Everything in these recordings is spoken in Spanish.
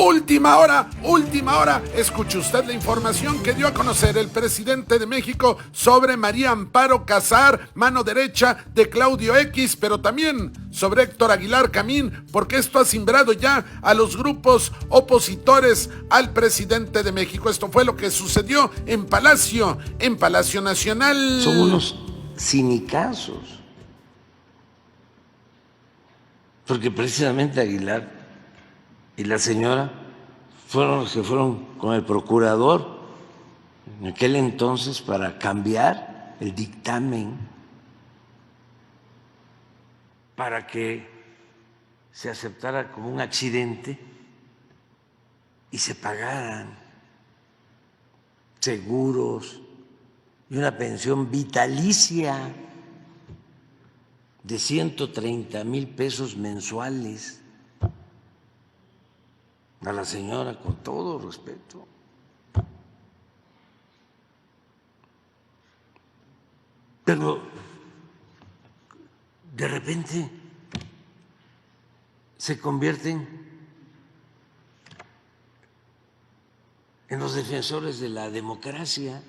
Última hora, escuche usted la información que dio a conocer el presidente de México sobre María Amparo Casar, mano derecha de Claudio X, pero también sobre Héctor Aguilar Camín, porque esto ha cimbrado ya a los grupos opositores al presidente de México. Esto fue lo que sucedió en Palacio Nacional. Son unos cinicazos, porque precisamente Aguilar y la señora fueron los que fueron con el procurador en aquel entonces para cambiar el dictamen, para que se aceptara como un accidente y se pagaran seguros y una pensión vitalicia de 130,000 pesos mensuales a la señora, con todo respeto. Pero de repente se convierten en los defensores de la democracia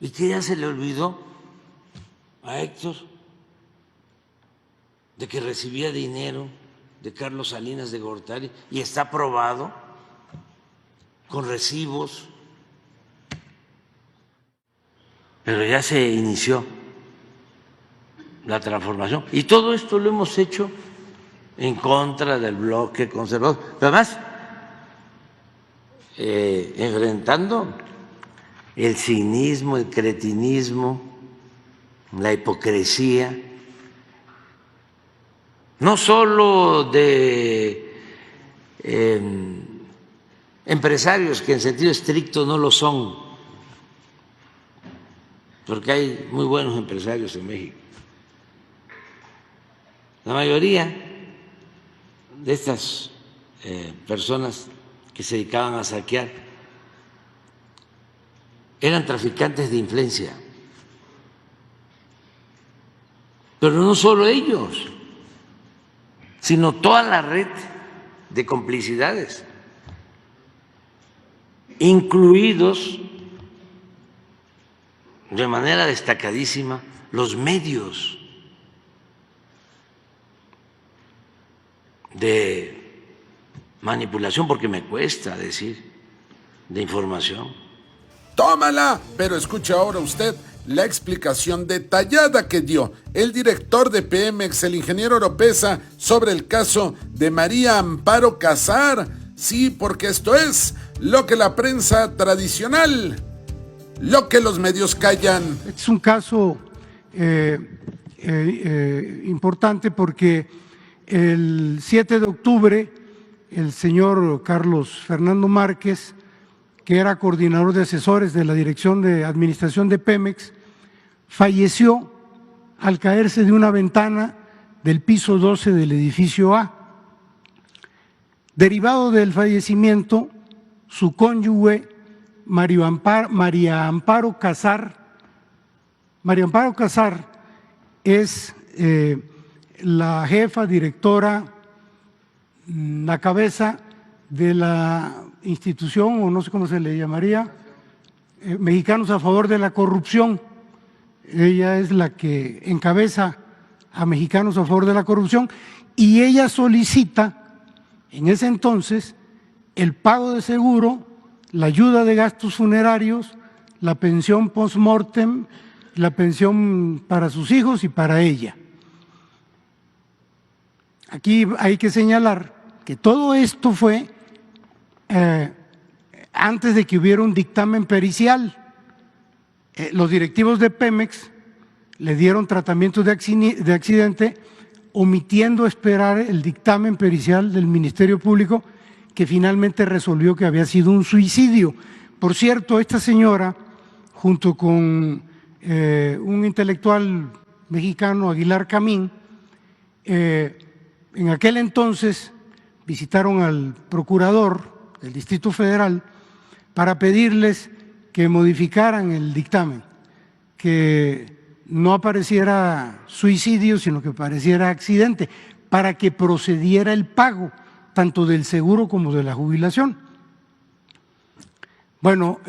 y que ya se le olvidó a Héctor de que recibía dinero de Carlos Salinas de Gortari y está probado con recibos, pero ya se inició la transformación y todo esto lo hemos hecho en contra del bloque conservador, pero además enfrentando el cinismo, el cretinismo, la hipocresía, no solo de empresarios que en sentido estricto no lo son, porque hay muy buenos empresarios en México. La mayoría de estas personas que se dedicaban a saquear eran traficantes de influencia, pero no solo ellos, sino toda la red de complicidades, incluidos de manera destacadísima los medios de manipulación, porque me cuesta decir, de información. ¡Tómala! Pero escuche ahora usted la explicación detallada que dio el director de Pemex, el ingeniero Oropesa, sobre el caso de María Amparo Casar. Sí, porque esto es lo que la prensa tradicional, lo que los medios callan. Es un caso importante porque el 7 de octubre el señor Carlos Fernando Márquez, que era coordinador de asesores de la Dirección de Administración de Pemex, falleció al caerse de una ventana del piso 12 del edificio A. Derivado del fallecimiento, su cónyuge María Amparo Casar es la jefa, directora, la cabeza de la institución, o no sé cómo se le llamaría, Mexicanos a Favor de la Corrupción. Ella es la que encabeza a Mexicanos a Favor de la Corrupción y ella solicita en ese entonces el pago de seguro, la ayuda de gastos funerarios, la pensión post-mortem, la pensión para sus hijos y para ella. Aquí hay que señalar que todo esto fue antes de que hubiera un dictamen pericial. Los directivos de Pemex le dieron tratamiento de accidente, omitiendo esperar el dictamen pericial del Ministerio Público, que finalmente resolvió que había sido un suicidio. Por cierto, esta señora, junto con un intelectual mexicano, Aguilar Camín, en aquel entonces visitaron al procurador del Distrito Federal para pedirles que modificaran el dictamen, que no apareciera suicidio, sino que apareciera accidente, para que procediera el pago tanto del seguro como de la jubilación. Bueno,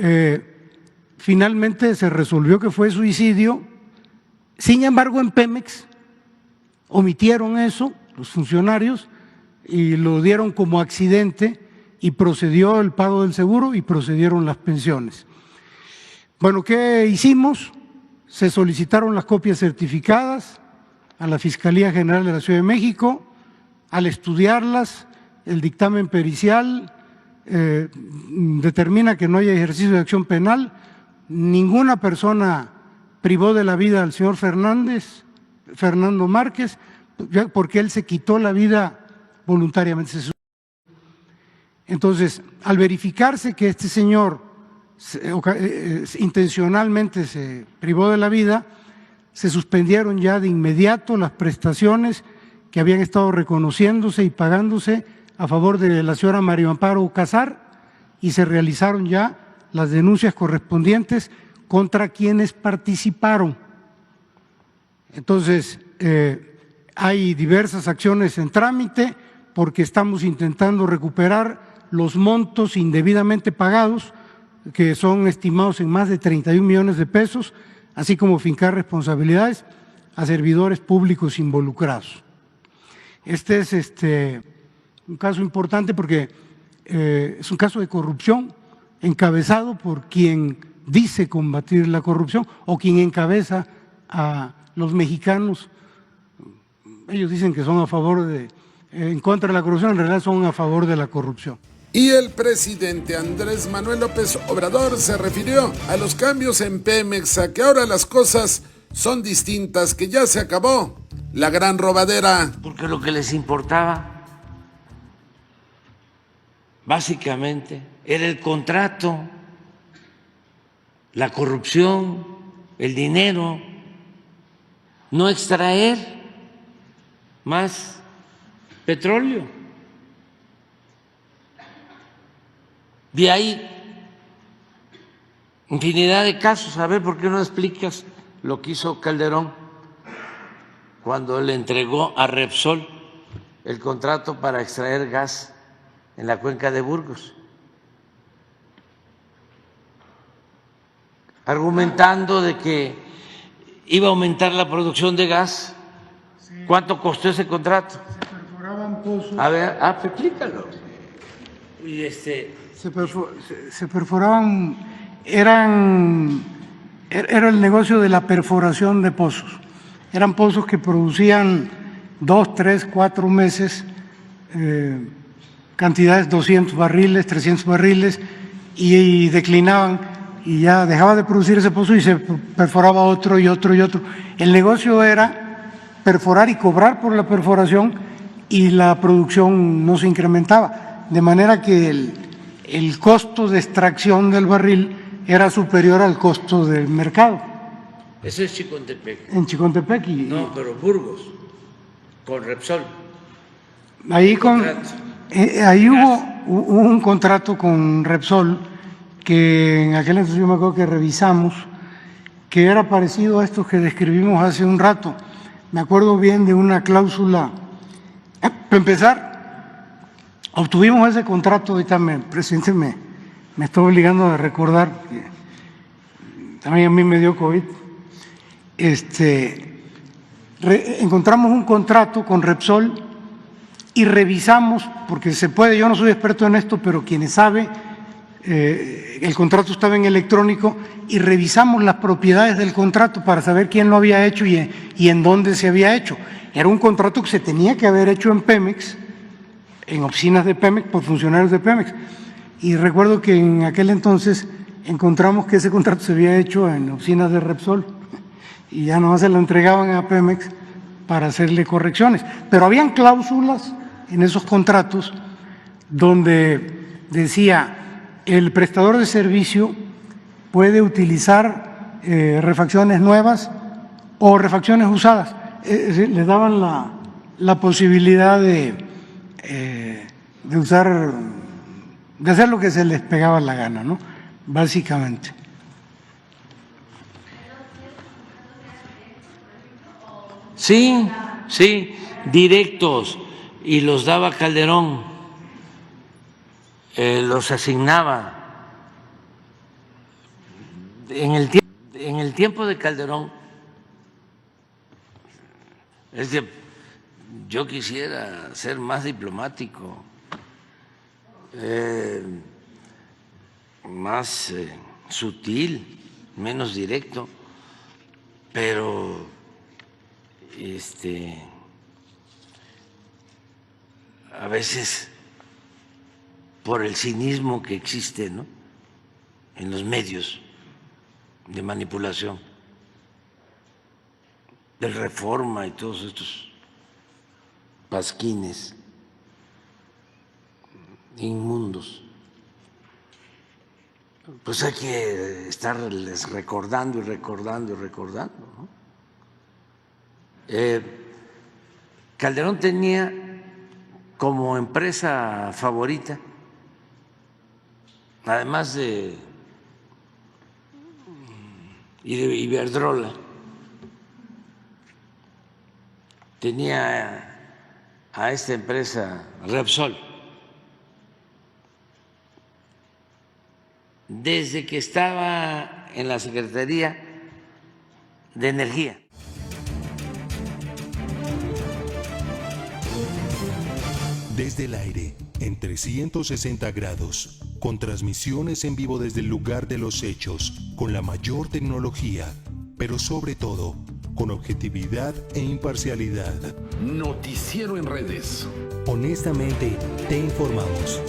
finalmente se resolvió que fue suicidio. Sin embargo, en Pemex omitieron eso, los funcionarios, y lo dieron como accidente y procedió el pago del seguro y procedieron las pensiones. Bueno, ¿qué hicimos? Se solicitaron las copias certificadas a la Fiscalía General de la Ciudad de México. Al estudiarlas, el dictamen pericial determina que no hay ejercicio de acción penal. Ninguna persona privó de la vida al señor Fernando Márquez, porque él se quitó la vida voluntariamente. Entonces, al verificarse que este señor intencionalmente se privó de la vida, se suspendieron ya de inmediato las prestaciones que habían estado reconociéndose y pagándose a favor de la señora María Amparo Casar, y se realizaron ya las denuncias correspondientes contra quienes participaron. Entonces, hay diversas acciones en trámite porque estamos intentando recuperar los montos indebidamente pagados, que son estimados en más de 31 millones de pesos, así como fincar responsabilidades a servidores públicos involucrados. Este es un caso importante porque es un caso de corrupción encabezado por quien dice combatir la corrupción o quien encabeza a los mexicanos. Ellos dicen que son en contra de la corrupción, en realidad son a favor de la corrupción. Y el presidente Andrés Manuel López Obrador se refirió a los cambios en Pemex, a que ahora las cosas son distintas, que ya se acabó la gran robadera. Porque lo que les importaba básicamente era el contrato, la corrupción, el dinero, no extraer más petróleo. De ahí infinidad de casos. A ver, ¿por qué no explicas lo que hizo Calderón cuando le entregó a Repsol el contrato para extraer gas en la cuenca de Burgos? Argumentando de que iba a aumentar la producción de gas. ¿Cuánto costó ese contrato? Se perforaban pozos. A ver, explícalo. Y se perforaban, era el negocio de la perforación de pozos. Eran pozos que producían 2, 3, 4 meses, cantidades 200 barriles, 300 barriles, y declinaban, y ya dejaba de producir ese pozo y se perforaba otro y otro y otro. El negocio era perforar y cobrar por la perforación, y la producción no se incrementaba, de manera que el costo de extracción del barril era superior al costo del mercado. Eso es Chicontepec. En Chicontepec. No, pero Burgos, con Repsol. Ahí hubo un contrato con Repsol que en aquel entonces yo me acuerdo que revisamos, que era parecido a estos que describimos hace un rato. Me acuerdo bien de una cláusula. Para empezar, obtuvimos ese contrato. Ahorita el presidente me está obligando a recordar que también a mí me dio COVID. Encontramos un contrato con Repsol y revisamos, porque se puede, yo no soy experto en esto, pero quienes saben, el contrato estaba en electrónico, y revisamos las propiedades del contrato para saber quién lo había hecho y en dónde se había hecho. Era un contrato que se tenía que haber hecho en Pemex, en oficinas de Pemex, por funcionarios de Pemex. Y recuerdo que en aquel entonces encontramos que ese contrato se había hecho en oficinas de Repsol y ya nomás se lo entregaban a Pemex para hacerle correcciones. Pero habían cláusulas en esos contratos donde decía: el prestador de servicio puede utilizar refacciones nuevas o refacciones usadas. Les daban la posibilidad de usar, de hacer lo que se les pegaba la gana, ¿no? Básicamente. Sí, directos, y los daba Calderón. los asignaba. En el tiempo de Calderón, es decir, yo quisiera ser más diplomático, más sutil, menos directo, pero a veces por el cinismo que existe, ¿no?, en los medios de manipulación, del Reforma y todos estos pasquines inmundos, pues hay que estarles recordando y recordando y recordando, ¿no? Calderón tenía como empresa favorita, además de Iberdrola, tenía a esta empresa Repsol. Desde que estaba en la Secretaría de Energía. Desde el aire, en 360 grados, con transmisiones en vivo desde el lugar de los hechos, con la mayor tecnología, pero sobre todo, con objetividad e imparcialidad. Noticiero en redes. Honestamente, te informamos.